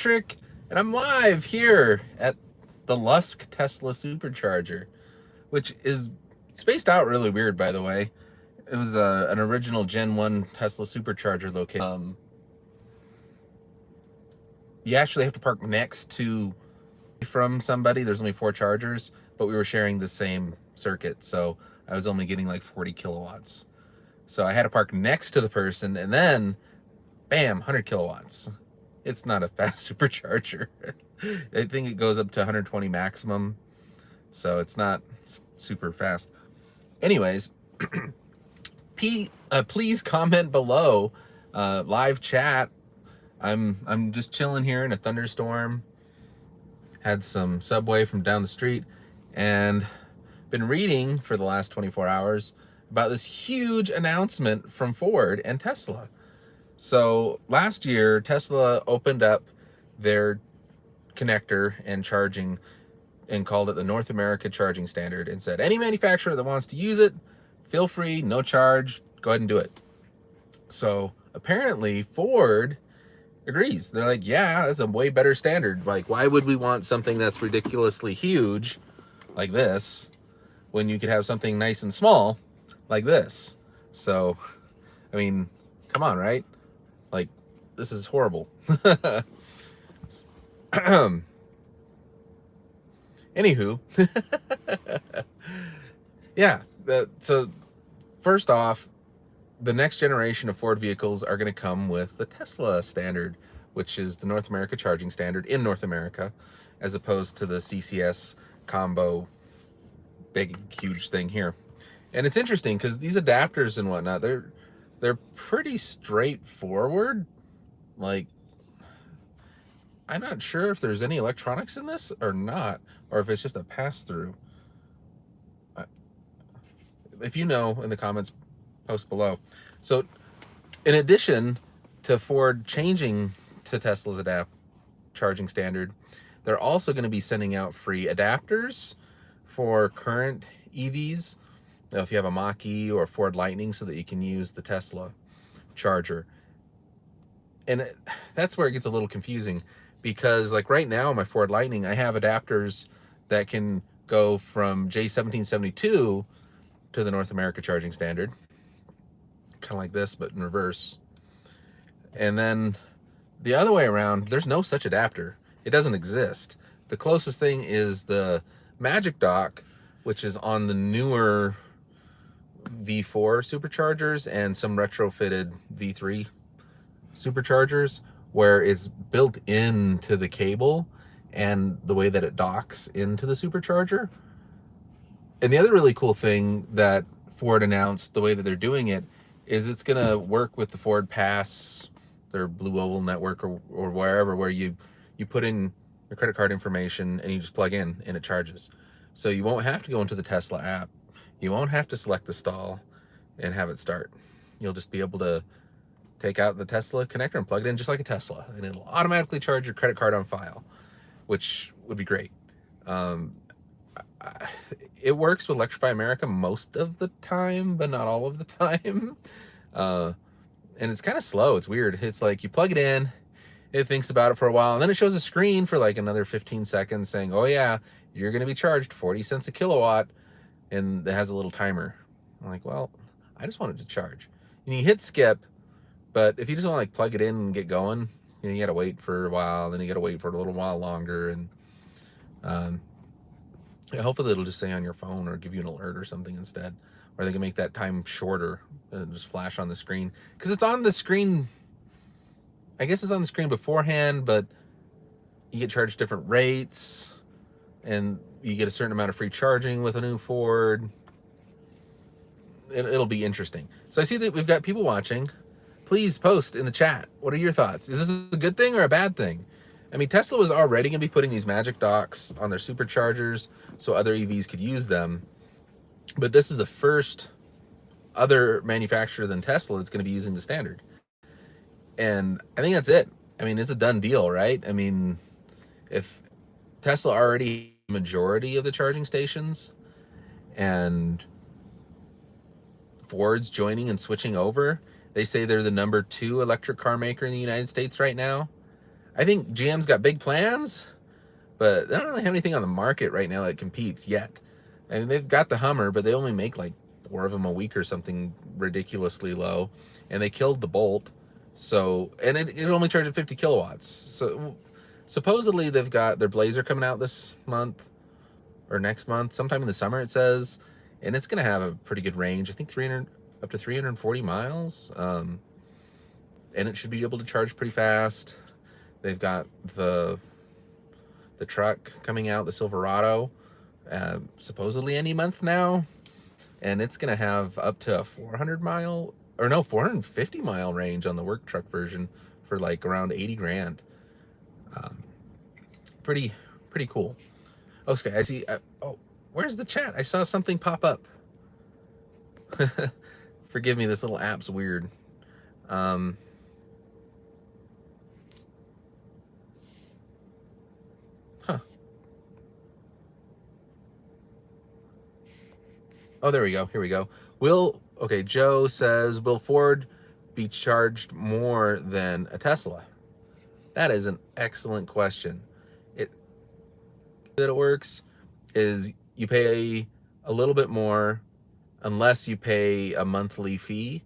Patrick, and I'm live here at the Lusk Tesla Supercharger, which is spaced out really weird, by the way. It was an original Gen 1 Tesla Supercharger location. You actually have to park next to from somebody. There's only 4 chargers, but we were sharing the same circuit, so I was only getting like 40 kilowatts. So I had to park next to the person, and then, bam, 100 kilowatts. It's not a fast supercharger. I think it goes up to 120 maximum, so it's not super fast. Anyways, please comment below, live chat. I'm just chilling here in a thunderstorm. Had some Subway from down the street, and been reading for the last 24 hours about this huge announcement from Ford and Tesla. So last year, Tesla opened up their connector and charging and called it the North America Charging Standard and said, any manufacturer that wants to use it, feel free, no charge, go ahead and do it. So apparently Ford agrees. They're like, yeah, that's a way better standard. Like, why would we want something that's ridiculously huge like this when you could have something nice and small like this? So, I mean, come on, right? Like, this is horrible. Anywho, yeah, so first off, the next generation of Ford vehicles are going to come with the Tesla standard, which is the North America Charging Standard in North America, as opposed to the CCS combo big, huge thing here. And it's interesting because these adapters and whatnot, they're pretty straightforward. Like, I'm not sure if there's any electronics in this or not, or if it's just a pass-through. If you know, in the comments, post below. So in addition to Ford changing to Tesla's charging standard, they're also going to be sending out free adapters for current EVs. Now, if you have a Mach-E or a Ford Lightning, so that you can use the Tesla charger. And that's where it gets a little confusing, because like right now, my Ford Lightning, I have adapters that can go from J1772 to the North America Charging Standard, kind of like this, but in reverse. And then the other way around, there's no such adapter. It doesn't exist. The closest thing is the Magic Dock, which is on the newer V4 superchargers and some retrofitted V3 superchargers, where it's built into the cable and the way that it docks into the supercharger. And the other really cool thing that Ford announced, the way that they're doing it, is it's going to work with the Ford Pass, their Blue Oval network, or wherever, where you put in your credit card information and you just plug in and it charges. So you won't have to go into the Tesla app. You won't have to select the stall and have it start. You'll just be able to take out the Tesla connector and plug it in just like a Tesla, and it'll automatically charge your credit card on file, which would be great. It works with Electrify America most of the time, but not all of the time. And it's kind of slow. It's weird. It's like you plug it in, it thinks about it for a while, and then it shows a screen for like another 15 seconds saying, oh yeah, you're going to be charged 40 cents a kilowatt, and it has a little timer. I'm like, well, I just wanted to charge. And you hit skip, but if you just want to like plug it in and get going, you got to wait for a while, then you got to wait for a little while longer, and hopefully it'll just say on your phone or give you an alert or something instead, or they can make that time shorter and just flash on the screen, because it's on the screen. I guess it's on the screen beforehand, but you get charged different rates, and you get a certain amount of free charging with a new Ford. It'll be interesting. So I see that we've got people watching. Please post in the chat. What are your thoughts? Is this a good thing or a bad thing? I mean, Tesla was already going to be putting these Magic Docks on their superchargers so other EVs could use them. But this is the first other manufacturer than Tesla that's going to be using the standard. And I think that's it. I mean, it's a done deal, right? I mean, if Tesla already majority of the charging stations and Ford's joining and switching over, they say they're the #2 electric car maker in the United States right now. I think GM's got big plans, but they don't really have anything on the market right now that competes yet. I mean, they've got the Hummer, but they only make like 4 of them a week or something ridiculously low, and they killed the Bolt. So, and it only charges 50 kilowatts. So, supposedly they've got their Blazer coming out this month or next month, sometime in the summer it says, and it's going to have a pretty good range. I think 300 up to 340 miles, and it should be able to charge pretty fast. They've got the truck coming out, the Silverado, supposedly any month now, and it's gonna have up to a 450 mile range on the work truck version for like around 80 grand. Pretty cool. Okay, I see. Oh, where's the chat? I saw something pop up. Forgive me, this little app's weird. Oh, there we go. Here we go. Okay, Joe says, will Ford be charged more than a Tesla? That is an excellent question. It works is you pay a little bit more unless you pay a monthly fee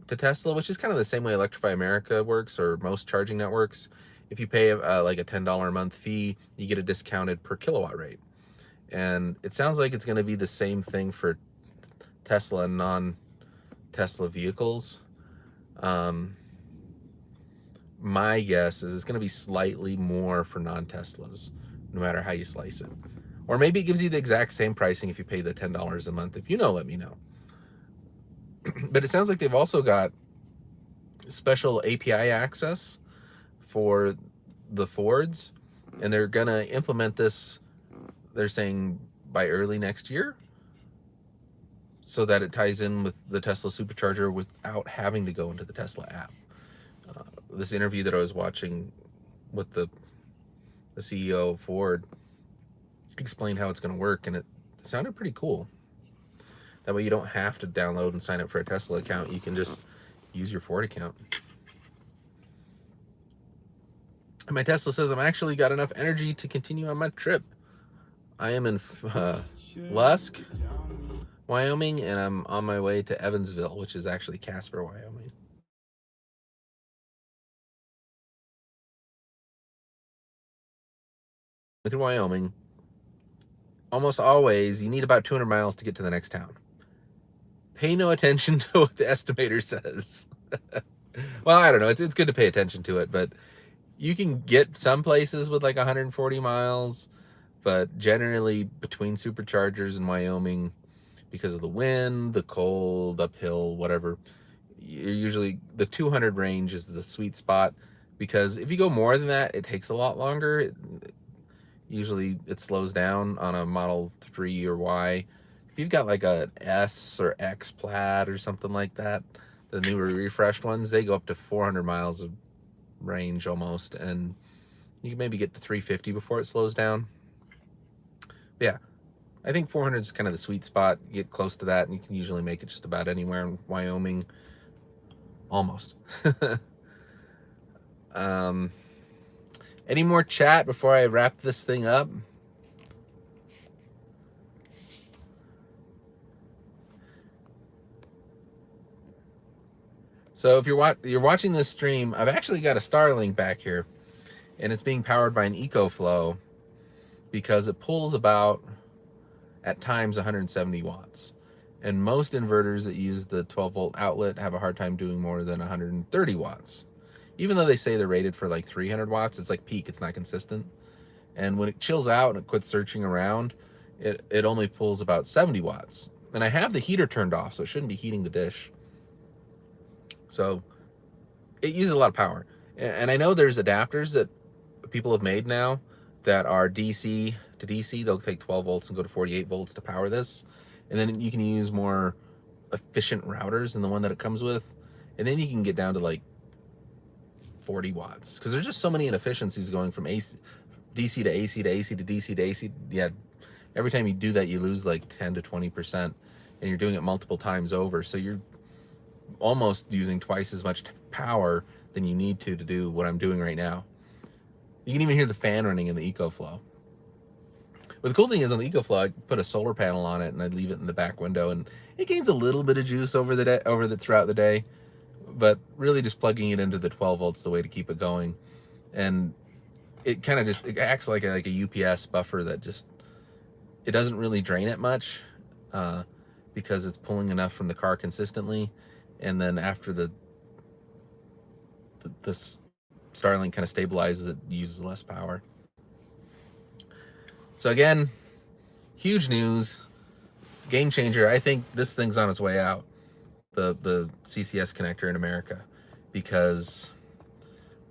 to Tesla, which is kind of the same way Electrify America works or most charging networks. If you pay like a $10 a month fee, you get a discounted per kilowatt rate. And it sounds like it's going to be the same thing for Tesla and non-Tesla vehicles. My guess is it's going to be slightly more for non-Teslas, no matter how you slice it. Or maybe it gives you the exact same pricing if you pay the $10 a month. If you know, let me know. But it sounds like they've also got special API access for the Fords, and they're going to implement this, they're saying, by early next year, so that it ties in with the Tesla Supercharger without having to go into the Tesla app. This interview that I was watching with the CEO of Ford explained how it's going to work, and it sounded pretty cool. That way you don't have to download and sign up for a Tesla account. You can just use your Ford account. And my Tesla says I'm actually got enough energy to continue on my trip. I am in Lusk, Wyoming, and I'm on my way to Evansville, which is actually Casper, Wyoming. Through Wyoming, almost always you need about 200 miles to get to the next town. Pay no attention to what the estimator says. Well, I don't know. It's good to pay attention to it, but you can get some places with like 140 miles, but generally between Superchargers in Wyoming, because of the wind, the cold, uphill, whatever, you're usually the 200 range is the sweet spot, because if you go more than that, it takes a lot longer. Usually it slows down on a Model 3 or Y. If you've got like a S or X Plaid or something like that, the newer refreshed ones, they go up to 400 miles of range almost, and you can maybe get to 350 before it slows down. But yeah, I think 400 is kind of the sweet spot. You get close to that and you can usually make it just about anywhere in Wyoming. Almost. Any more chat before I wrap this thing up? So if you're watching this stream, I've actually got a Starlink back here, and it's being powered by an EcoFlow because it pulls about, at times, 170 watts. And most inverters that use the 12-volt outlet have a hard time doing more than 130 watts. Even though they say they're rated for like 300 watts, it's like peak, it's not consistent. And when it chills out and it quits searching around, it only pulls about 70 watts. And I have the heater turned off, so it shouldn't be heating the dish. So it uses a lot of power. And I know there's adapters that people have made now that are DC to DC. They'll take 12 volts and go to 48 volts to power this. And then you can use more efficient routers than the one that it comes with. And then you can get down to like 40 watts. Because there's just so many inefficiencies going from DC to AC to AC to DC to AC. Yeah, every time you do that, you lose like 10 to 20%. And you're doing it multiple times over. So you're almost using twice as much power than you need to do what I'm doing right now. You can even hear the fan running in the EcoFlow. But the cool thing is on the EcoFlow, I put a solar panel on it and I leave it in the back window, and it gains a little bit of juice over the day, throughout the day. But really, just plugging it into the 12 volts the way to keep it going, and it kind of just it acts like a UPS buffer that just it doesn't really drain it much because it's pulling enough from the car consistently, and then after the Starlink kind of stabilizes, it uses less power. So again, huge news, game changer. I think this thing's on its way out, the CCS connector in America, because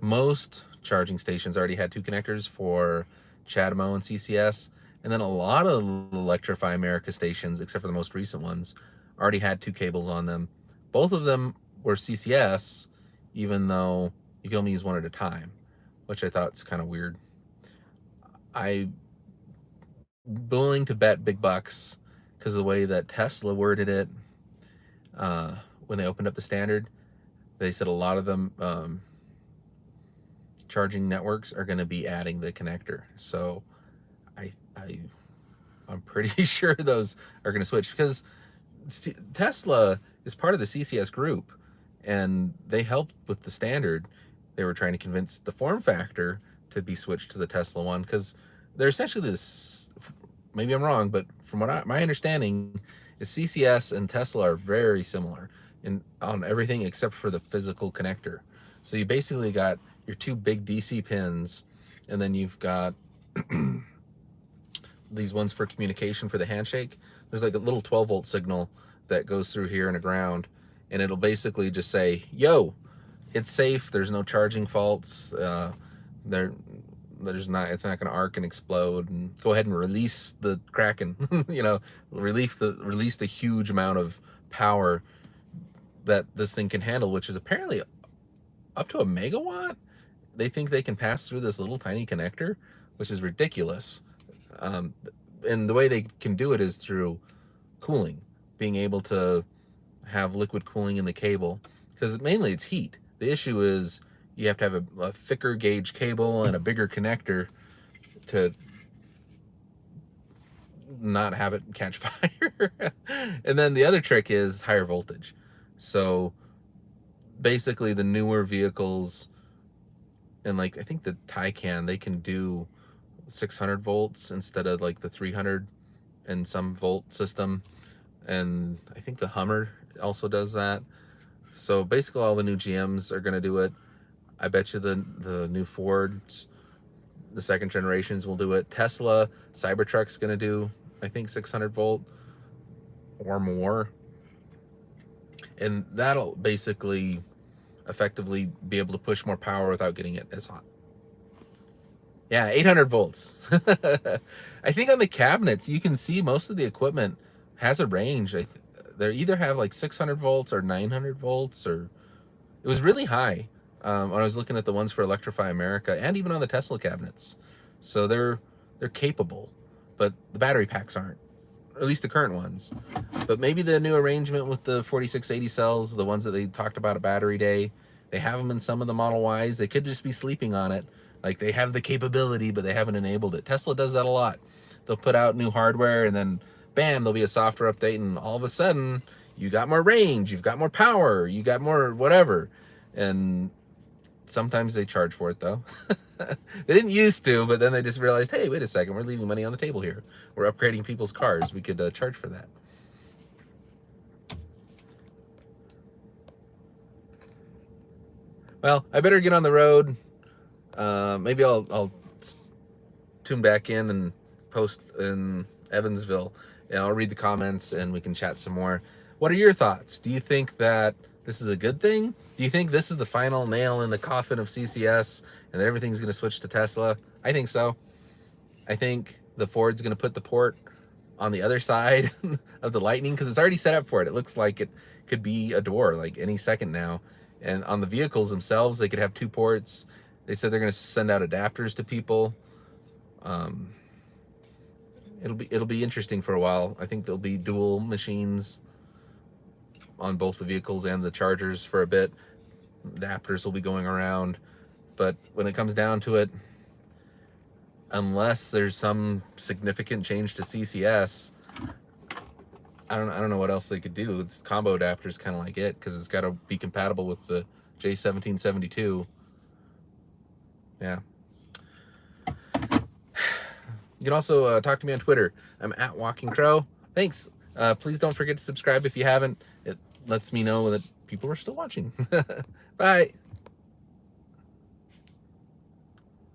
most charging stations already had 2 connectors for CHAdeMO and CCS, and then a lot of Electrify America stations, except for the most recent ones, already had 2 cables on them. Both of them were CCS, even though you can only use one at a time, which I thought is kind of weird. I'm willing to bet big bucks because of the way that Tesla worded it when they opened up the standard. They said a lot of them charging networks are going to be adding the connector. So I'm pretty sure those are going to switch, because Tesla is part of the CCS group and they helped with the standard. They were trying to convince the form factor to be switched to the Tesla one, because they're essentially this, maybe I'm wrong, but from what my understanding is CCS and Tesla are very similar on everything except for the physical connector. So you basically got your 2 big DC pins, and then you've got these ones for communication for the handshake. There's like a little 12 volt signal that goes through here and a ground, and it'll basically just say, yo, it's safe, there's no charging faults, it's not going to arc and explode, and go ahead and release the Kraken. You know, release the huge amount of power that this thing can handle, which is apparently up to 1 megawatt. They think they can pass through this little tiny connector, which is ridiculous. And the way they can do it is through cooling, being able to have liquid cooling in the cable, because mainly it's heat. The issue is you have to have a thicker gauge cable and a bigger connector to not have it catch fire. And then the other trick is higher voltage. So basically the newer vehicles, and like I think the Taycan, they can do 600 volts instead of like the 300 and some volt system, and I think the Hummer also does that. So basically all the new GMs are going to do it. I bet you the new Fords, the 2nd generations, will do it. Tesla Cybertruck's going to do, I think, 600 volt or more, and that'll basically effectively be able to push more power without getting it as hot. Yeah, 800 volts. I think on the cabinets you can see most of the equipment has a range. They either have like 600 volts or 900 volts, or it was really high when I was looking at the ones for Electrify America, and even on the Tesla cabinets. So they're capable, but the battery packs aren't, or at least the current ones. But maybe the new arrangement with the 4680 cells, the ones that they talked about at Battery Day, they have them in some of the Model Ys. They could just be sleeping on it. Like, they have the capability, but they haven't enabled it. Tesla does that a lot. They'll put out new hardware, and then bam, there'll be a software update, and all of a sudden you got more range, you've got more power, you got more whatever. And sometimes they charge for it, though. They didn't used to, but then they just realized, hey, wait a second, we're leaving money on the table here. We're upgrading people's cars. We could charge for that. Well, I better get on the road. Maybe I'll tune back in and post in Evansville, and I'll read the comments and we can chat some more. What are your thoughts? Do you think that this is a good thing? Do you think this is the final nail in the coffin of CCS and that everything's going to switch to Tesla? I think so. I think the Ford's going to put the port on the other side of the Lightning, because it's already set up for it. It looks like it could be a door like any second now. And on the vehicles themselves, they could have 2 ports. They said they're going to send out adapters to people. It'll be interesting for a while. I think there'll be dual machines on both the vehicles and the chargers for a bit. Adapters will be going around, but when it comes down to it, unless there's some significant change to CCS, I don't know what else they could do. It's combo adapter is kind of like it, because it's got to be compatible with the J1772. Yeah. You can also talk to me on Twitter. I'm at Walking Crow. Thanks. Please don't forget to subscribe if you haven't. It lets me know that people are still watching. Bye.